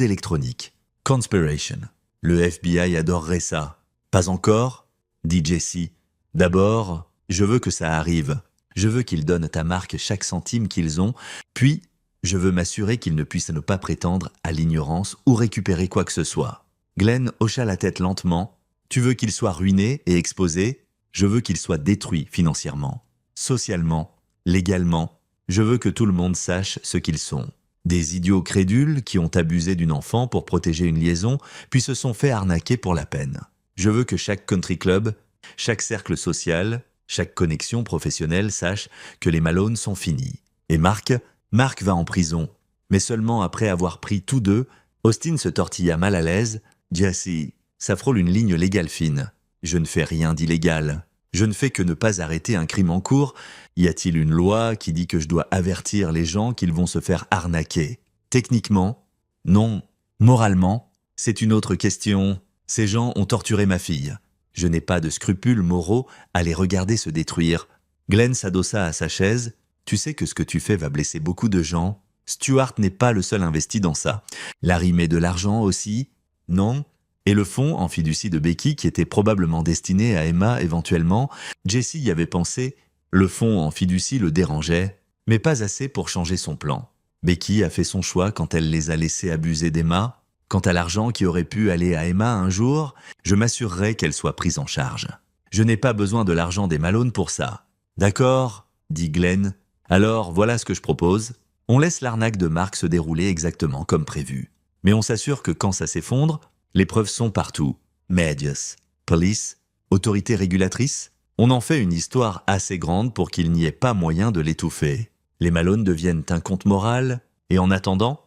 électronique, conspiration. Le FBI adorerait ça. Pas encore, dit Jesse. D'abord, je veux que ça arrive. Je veux qu'ils donnent à Mark chaque centime qu'ils ont, puis je veux m'assurer qu'ils ne puissent ne pas prétendre à l'ignorance ou récupérer quoi que ce soit. Glenn hocha la tête lentement. Tu veux qu'ils soient ruinés et exposés? Je veux qu'ils soient détruits financièrement, socialement, légalement. Je veux que tout le monde sache ce qu'ils sont. Des idiots crédules qui ont abusé d'une enfant pour protéger une liaison, puis se sont fait arnaquer pour la peine. Je veux que chaque country club, chaque cercle social, chaque connexion professionnelle sache que les Malone sont finis. Et Mark va en prison. Mais seulement après avoir pris tous deux, Austin se tortilla mal à l'aise. Jesse, ça frôle une ligne légale fine. Je ne fais rien d'illégal. Je ne fais que ne pas arrêter un crime en cours. Y a-t-il une loi qui dit que je dois avertir les gens qu'ils vont se faire arnaquer? Techniquement, non. Moralement, c'est une autre question. Ces gens ont torturé ma fille. Je n'ai pas de scrupules moraux à les regarder se détruire. Glenn s'adossa à sa chaise. Tu sais que ce que tu fais va blesser beaucoup de gens. Stuart n'est pas le seul investi dans ça. Larry met de l'argent aussi. Non. Et le fonds en fiducie de Becky qui était probablement destiné à Emma éventuellement, Jesse y avait pensé. Le fonds en fiducie le dérangeait, mais pas assez pour changer son plan. Becky a fait son choix quand elle les a laissés abuser d'Emma. Quant à l'argent qui aurait pu aller à Emma un jour, je m'assurerai qu'elle soit prise en charge. Je n'ai pas besoin de l'argent des Malone pour ça. D'accord, dit Glenn. Alors voilà ce que je propose. On laisse l'arnaque de Mark se dérouler exactement comme prévu. Mais on s'assure que quand ça s'effondre, les preuves sont partout. Medias, police, autorité régulatrice. On en fait une histoire assez grande pour qu'il n'y ait pas moyen de l'étouffer. Les Malone deviennent un compte moral. Et en attendant,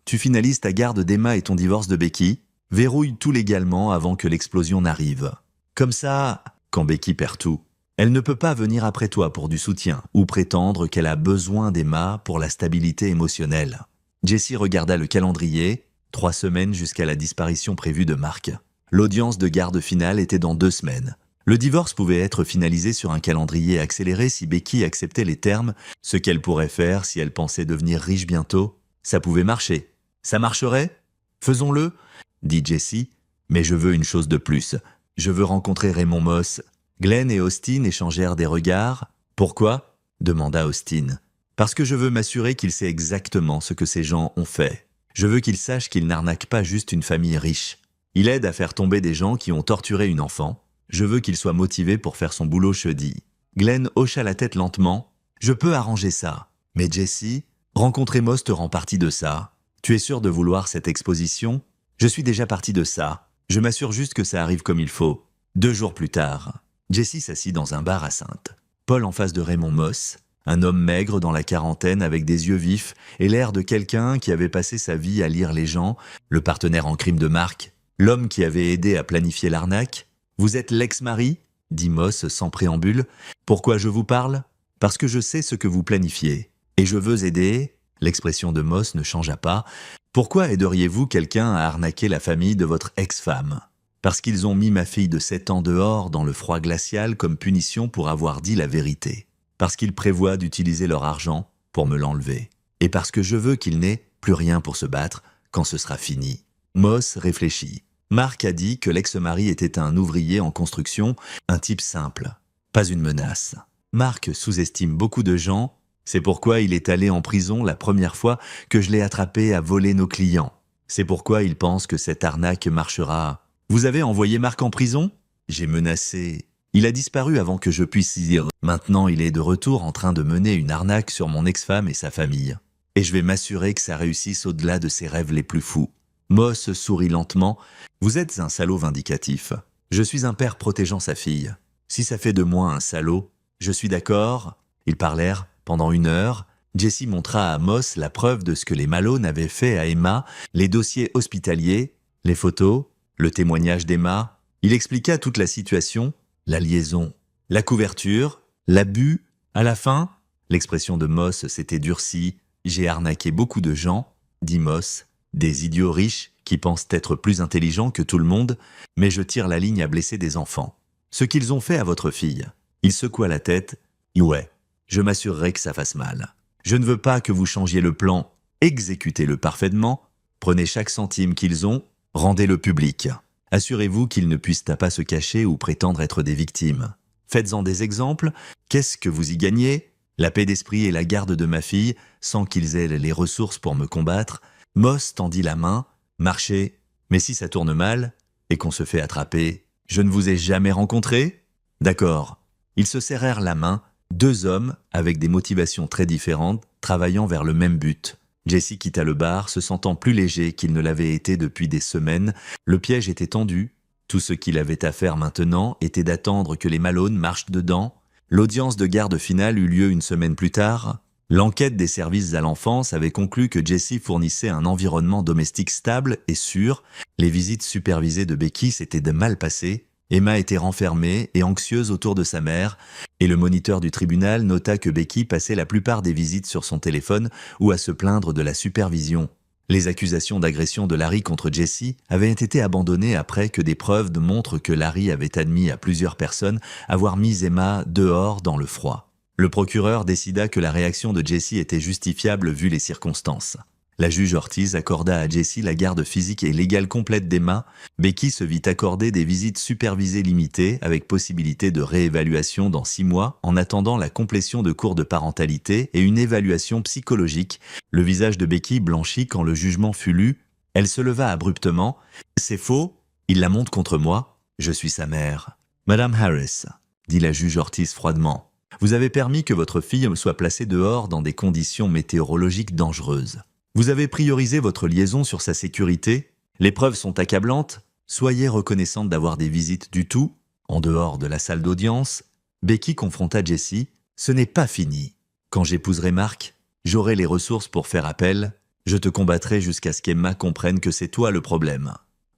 tu finalises ta garde d'Emma et ton divorce de Becky. Verrouille tout légalement avant que l'explosion n'arrive. Comme ça, quand Becky perd tout, elle ne peut pas venir après toi pour du soutien ou prétendre qu'elle a besoin d'Emma pour la stabilité émotionnelle. Jesse regarda le calendrier, 3 semaines jusqu'à la disparition prévue de Mark. L'audience de garde finale était dans 2 semaines. Le divorce pouvait être finalisé sur un calendrier accéléré si Becky acceptait les termes, ce qu'elle pourrait faire si elle pensait devenir riche bientôt. Ça pouvait marcher. Ça marcherait? Faisons-le, dit Jesse, mais je veux une chose de plus. Je veux rencontrer Raymond Moss. Glenn et Austin échangèrent des regards. Pourquoi? Demanda Austin. Parce que je veux m'assurer qu'il sait exactement ce que ces gens ont fait. Je veux qu'il sache qu'il n'arnaque pas juste une famille riche. Il aide à faire tomber des gens qui ont torturé une enfant. Je veux qu'il soit motivé pour faire son boulot chedi. Glenn hocha la tête lentement. Je peux arranger ça. Mais Jesse, rencontrer Moss te rend partie de ça. Tu es sûr de vouloir cette exposition? Je suis déjà partie de ça. Je m'assure juste que ça arrive comme il faut. 2 jours plus tard, Jesse s'assit dans un bar à Sainte. Paul en face de Raymond Moss, un homme maigre dans la quarantaine avec des yeux vifs et l'air de quelqu'un qui avait passé sa vie à lire les gens, le partenaire en crime de Mark, l'homme qui avait aidé à planifier l'arnaque. Vous êtes l'ex-mari? Dit Moss sans préambule. Pourquoi je vous parle? Parce que je sais ce que vous planifiez. Et je veux aider. L'expression de Moss ne changea pas. Pourquoi aideriez-vous quelqu'un à arnaquer la famille de votre ex-femme? Parce qu'ils ont mis ma fille de 7 ans dehors dans le froid glacial comme punition pour avoir dit la vérité. Parce qu'ils prévoient d'utiliser leur argent pour me l'enlever. Et parce que je veux qu'ils n'aient plus rien pour se battre quand ce sera fini. Moss réfléchit. Mark a dit que l'ex-mari était un ouvrier en construction, un type simple, pas une menace. Mark sous-estime beaucoup de gens, c'est pourquoi il est allé en prison la première fois que je l'ai attrapé à voler nos clients. C'est pourquoi il pense que cette arnaque marchera. Vous avez envoyé Mark en prison? J'ai menacé. Il a disparu avant que je puisse y dire. Maintenant, il est de retour en train de mener une arnaque sur mon ex-femme et sa famille. Et je vais m'assurer que ça réussisse au-delà de ses rêves les plus fous. Moss sourit lentement. Vous êtes un salaud vindicatif. Je suis un père protégeant sa fille. Si ça fait de moi un salaud, je suis d'accord. Ils parlèrent pendant 1 heure. Jesse montra à Moss la preuve de ce que les Malone avaient fait à Emma, les dossiers hospitaliers, les photos, le témoignage d'Emma. Il expliqua toute la situation, la liaison, la couverture, l'abus. À la fin, l'expression de Moss s'était durcie. J'ai arnaqué beaucoup de gens, dit Moss. Des idiots riches qui pensent être plus intelligents que tout le monde, mais je tire la ligne à blesser des enfants. Ce qu'ils ont fait à votre fille. Il secoua la tête. Ouais, je m'assurerai que ça fasse mal. Je ne veux pas que vous changiez le plan. Exécutez-le parfaitement. Prenez chaque centime qu'ils ont. Rendez-le public. Assurez-vous qu'ils ne puissent pas se cacher ou prétendre être des victimes. Faites-en des exemples. Qu'est-ce que vous y gagnez? La paix d'esprit et la garde de ma fille, sans qu'ils aient les ressources pour me combattre. Moss tendit la main. Marchez. Mais si ça tourne mal, et qu'on se fait attraper, je ne vous ai jamais rencontré? D'accord. Ils se serrèrent la main, 2 hommes avec des motivations très différentes, travaillant vers le même but. Jesse quitta le bar, se sentant plus léger qu'il ne l'avait été depuis des semaines. Le piège était tendu. Tout ce qu'il avait à faire maintenant était d'attendre que les Malone marchent dedans. L'audience de garde finale eut lieu une semaine plus tard. L'enquête des services à l'enfance avait conclu que Jessie fournissait un environnement domestique stable et sûr. Les visites supervisées de Becky s'étaient de mal passées. Emma était renfermée et anxieuse autour de sa mère, et le moniteur du tribunal nota que Becky passait la plupart des visites sur son téléphone ou à se plaindre de la supervision. Les accusations d'agression de Larry contre Jessie avaient été abandonnées après que des preuves montrent que Larry avait admis à plusieurs personnes avoir mis Emma dehors dans le froid. Le procureur décida que la réaction de Jessie était justifiable vu les circonstances. La juge Ortiz accorda à Jessie la garde physique et légale complète d'Emma. Becky se vit accorder des visites supervisées limitées avec possibilité de réévaluation dans 6 mois en attendant la complétion de cours de parentalité et une évaluation psychologique. Le visage de Becky blanchit quand le jugement fut lu. Elle se leva abruptement. « C'est faux, il la monte contre moi. Je suis sa mère. »« Madame Harris, » dit la juge Ortiz froidement, « vous avez permis que votre fille soit placée dehors dans des conditions météorologiques dangereuses. Vous avez priorisé votre liaison sur sa sécurité. Les preuves sont accablantes. Soyez reconnaissante d'avoir des visites du tout. » En dehors de la salle d'audience, Becky confronta Jessie. « Ce n'est pas fini. Quand j'épouserai Mark, j'aurai les ressources pour faire appel. Je te combattrai jusqu'à ce qu'Emma comprenne que c'est toi le problème.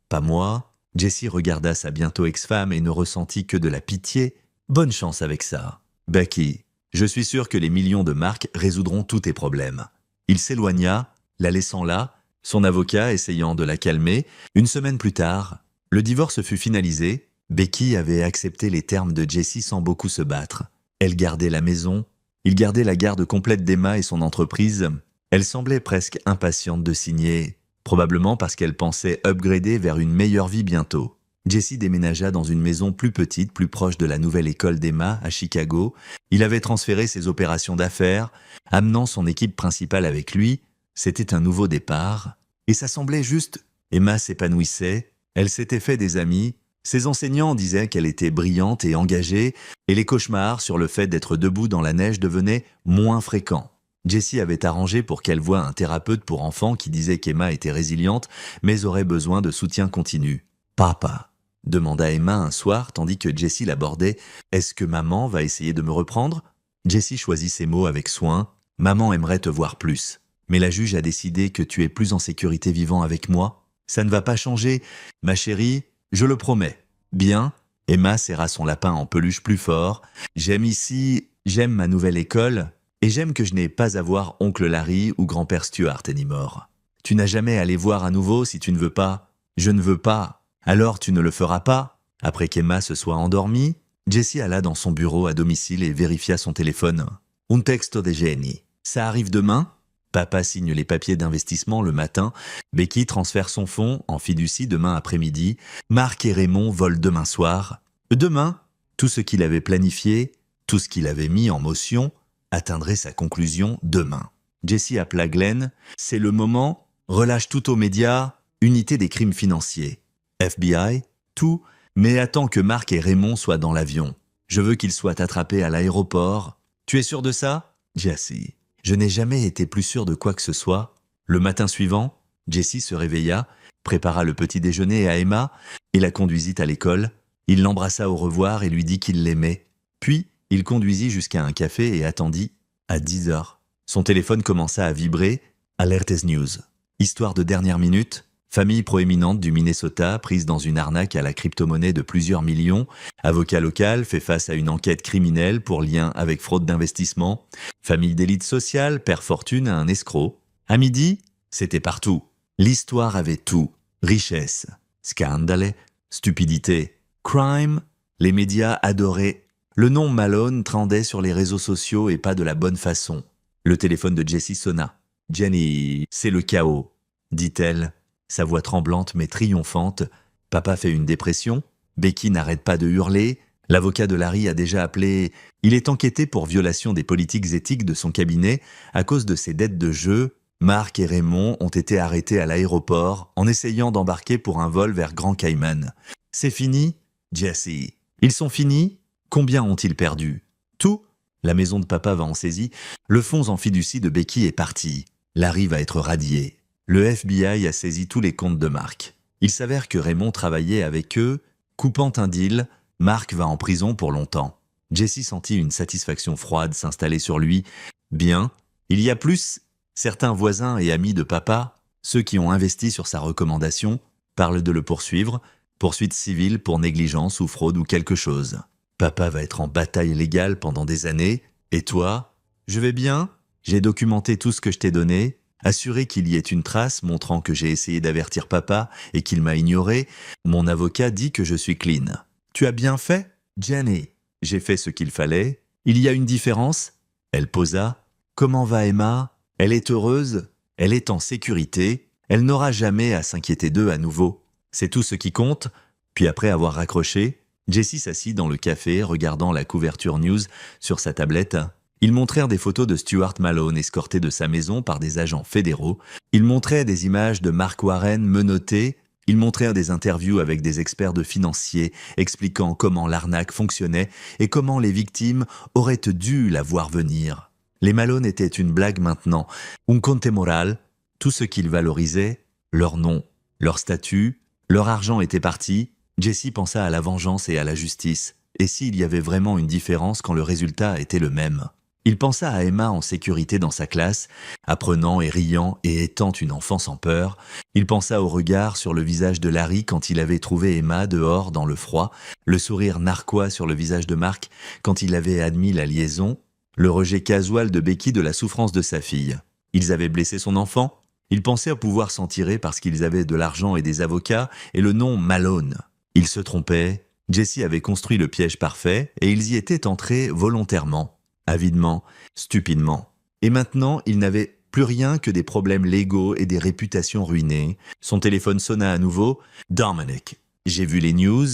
Pas moi. » Jessie regarda sa bientôt ex-femme et ne ressentit que de la pitié. « Bonne chance avec ça. Becky, je suis sûr que les millions de Mark résoudront tous tes problèmes. » Il s'éloigna, la laissant là, son avocat essayant de la calmer. Une semaine plus tard, le divorce fut finalisé. Becky avait accepté les termes de Jessie sans beaucoup se battre. Elle gardait la maison, il gardait la garde complète d'Emma et son entreprise. Elle semblait presque impatiente de signer, probablement parce qu'elle pensait upgrader vers une meilleure vie bientôt. Jessie déménagea dans une maison plus petite, plus proche de la nouvelle école d'Emma à Chicago. Il avait transféré ses opérations d'affaires, amenant son équipe principale avec lui. C'était un nouveau départ, et ça semblait juste. Emma s'épanouissait, elle s'était fait des amis, ses enseignants disaient qu'elle était brillante et engagée, et les cauchemars sur le fait d'être debout dans la neige devenaient moins fréquents. Jessie avait arrangé pour qu'elle voie un thérapeute pour enfants qui disait qu'Emma était résiliente, mais aurait besoin de soutien continu. « Papa ?» demanda Emma un soir, tandis que Jessie l'abordait. « Est-ce que maman va essayer de me reprendre ?» Jessie choisit ses mots avec soin. « Maman aimerait te voir plus. Mais la juge a décidé que tu es plus en sécurité vivant avec moi. Ça ne va pas changer. Ma chérie, je le promets. » Bien. Emma serra son lapin en peluche plus fort. « J'aime ici, j'aime ma nouvelle école, et j'aime que je n'ai pas à voir oncle Larry ou grand-père Stuart anymore. Tu n'as jamais à les voir à nouveau si tu ne veux pas. Je ne veux pas. Alors tu ne le feras pas. » Après qu'Emma se soit endormie, Jessie alla dans son bureau à domicile et vérifia son téléphone. « Un texto de Jenny. Ça arrive demain ?» Papa signe les papiers d'investissement le matin. Becky transfère son fonds en fiducie demain après-midi. Mark et Raymond volent demain soir. Demain, tout ce qu'il avait planifié, tout ce qu'il avait mis en motion, atteindrait sa conclusion demain. Jessie appela Glenn. « C'est le moment. Relâche tout aux médias. Unité des crimes financiers. FBI, tout. Mais attends que Mark et Raymond soient dans l'avion. Je veux qu'ils soient attrapés à l'aéroport. Tu es sûr de ça? » Jessie. Je n'ai jamais été plus sûr de quoi que ce soit. Le matin suivant, Jessie se réveilla, prépara le petit déjeuner à Emma et la conduisit à l'école. Il l'embrassa au revoir et lui dit qu'il l'aimait. Puis, il conduisit jusqu'à un café et attendit. À 10 heures, son téléphone commença à vibrer. Alertes News. Histoire de dernière minute. Famille proéminente du Minnesota prise dans une arnaque à la crypto-monnaie de plusieurs millions. Avocat local fait face à une enquête criminelle pour lien avec fraude d'investissement. Famille d'élite sociale perd fortune à un escroc. À midi, c'était partout. L'histoire avait tout. Richesse, scandale, stupidité, crime. Les médias adoraient. Le nom Malone trendait sur les réseaux sociaux et pas de la bonne façon. Le téléphone de Jessie sonna. « Jenny, c'est le chaos, » dit-elle. Sa voix tremblante mais triomphante. Papa fait une dépression. Becky n'arrête pas de hurler. L'avocat de Larry a déjà appelé. Il est enquêté pour violation des politiques éthiques de son cabinet à cause de ses dettes de jeu. Mark et Raymond ont été arrêtés à l'aéroport en essayant d'embarquer pour un vol vers Grand Cayman. C'est fini, Jessie. Ils sont finis? Combien ont-ils perdu? Tout? La maison de papa va en saisie. Le fonds en fiducie de Becky est parti. Larry va être radié. Le FBI a saisi tous les comptes de Mark. Il s'avère que Raymond travaillait avec eux Coupant un deal, Mark va en prison pour longtemps. Jesse sentit une satisfaction froide s'installer sur lui. Bien, il y a plus. Certains voisins et amis de papa, ceux qui ont investi sur sa recommandation, parlent de le poursuivre, poursuite civile pour négligence ou fraude ou quelque chose. Papa va être en bataille légale pendant des années. Et toi? Je vais bien? J'ai documenté tout ce que je t'ai donné, assuré qu'il y ait une trace montrant que j'ai essayé d'avertir papa et qu'il m'a ignoré. Mon avocat dit que je suis clean. Tu as bien fait? Jenny, j'ai fait ce qu'il fallait. Il y a une différence? Elle posa. Comment va Emma? Elle est heureuse? Elle est en sécurité? Elle n'aura jamais à s'inquiéter d'eux à nouveau. C'est tout ce qui compte. Puis après avoir raccroché, Jesse s'assit dans le café regardant la couverture news sur sa tablette. Ils montrèrent des photos de Stuart Malone escorté de sa maison par des agents fédéraux. Ils montraient des images de Mark Warren menotté. Ils montrèrent des interviews avec des experts de financiers expliquant comment l'arnaque fonctionnait et comment les victimes auraient dû la voir venir. Les Malone étaient une blague maintenant. Un compte moral, tout ce qu'ils valorisaient, leur nom, leur statut, leur argent était parti. Jesse pensa à la vengeance et à la justice. Et s'il y avait vraiment une différence quand le résultat était le même? Il pensa à Emma en sécurité dans sa classe, apprenant et riant et étant une enfant sans peur. Il pensa au regard sur le visage de Larry quand il avait trouvé Emma dehors dans le froid, le sourire narquois sur le visage de Mark quand il avait admis la liaison, le rejet casual de Becky de la souffrance de sa fille. Ils avaient blessé son enfant. Il pensait pouvoir s'en tirer parce qu'ils avaient de l'argent et des avocats et le nom Malone. Ils se trompaient. Jesse avait construit le piège parfait et ils y étaient entrés volontairement, avidement, stupidement. Et maintenant, il n'avait plus rien que des problèmes légaux et des réputations ruinées. Son téléphone sonna à nouveau. « Dominic, j'ai vu les news.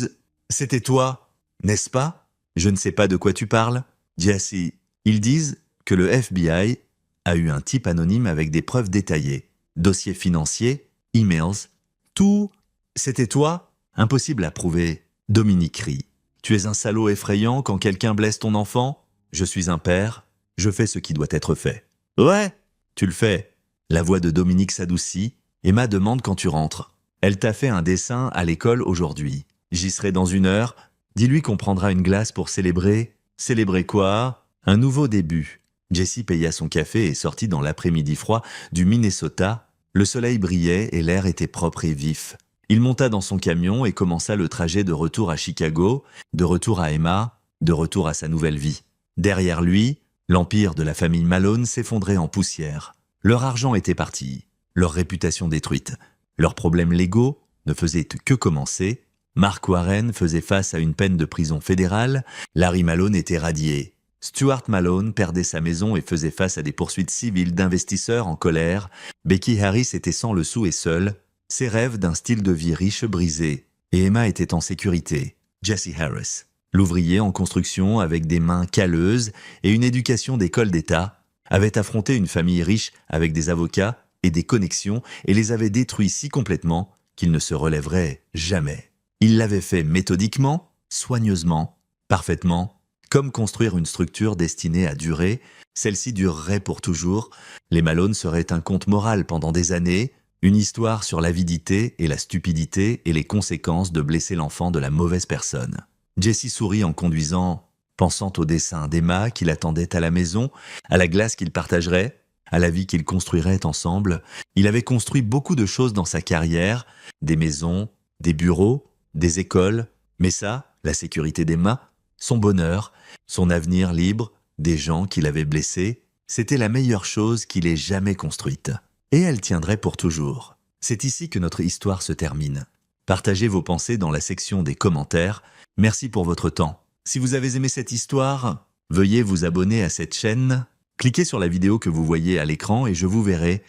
C'était toi, n'est-ce pas? Je ne sais pas de quoi tu parles. Jesse, ils disent que le FBI a eu un type anonyme avec des preuves détaillées. Dossiers financiers, emails, tout. C'était toi? Impossible à prouver. » Dominique rit. « Tu es un salaud effrayant quand quelqu'un blesse ton enfant? Je suis un père. Je fais ce qui doit être fait. » « Ouais, tu le fais. » La voix de Dominique s'adoucit. « Emma demande quand tu rentres. Elle t'a fait un dessin à l'école aujourd'hui. J'y serai dans 1 heure. Dis-lui qu'on prendra une glace pour célébrer. » « Célébrer quoi? Un nouveau début. » Jesse paya son café et sortit dans l'après-midi froid du Minnesota. Le soleil brillait et l'air était propre et vif. Il monta dans son camion et commença le trajet de retour à Chicago, de retour à Emma, de retour à sa nouvelle vie. Derrière lui, l'empire de la famille Malone s'effondrait en poussière. Leur argent était parti, leur réputation détruite. Leurs problèmes légaux ne faisaient que commencer. Mark Warren faisait face à une peine de prison fédérale. Larry Malone était radié. Stuart Malone perdait sa maison et faisait face à des poursuites civiles d'investisseurs en colère. Becky Harris était sans le sou et seule. Ses rêves d'un style de vie riche brisés. Et Emma était en sécurité. Jesse Harris, l'ouvrier en construction avec des mains calleuses et une éducation d'école d'État, avait affronté une famille riche avec des avocats et des connexions et les avait détruits si complètement qu'il ne se relèverait jamais. Il l'avait fait méthodiquement, soigneusement, parfaitement, comme construire une structure destinée à durer. Celle-ci durerait pour toujours. Les Malone seraient un conte moral pendant des années, une histoire sur l'avidité et la stupidité et les conséquences de blesser l'enfant de la mauvaise personne. Jesse sourit en conduisant, pensant au dessin d'Emma qui l'attendait à la maison, à la glace qu'ils partageraient, à la vie qu'ils construiraient ensemble. Il avait construit beaucoup de choses dans sa carrière, des maisons, des bureaux, des écoles, mais ça, la sécurité d'Emma, son bonheur, son avenir libre, des gens qu'il avait blessés, c'était la meilleure chose qu'il ait jamais construite. Et elle tiendrait pour toujours. C'est ici que notre histoire se termine. Partagez vos pensées dans la section des commentaires. Merci pour votre temps. Si vous avez aimé cette histoire, veuillez vous abonner à cette chaîne. Cliquez sur la vidéo que vous voyez à l'écran et je vous verrai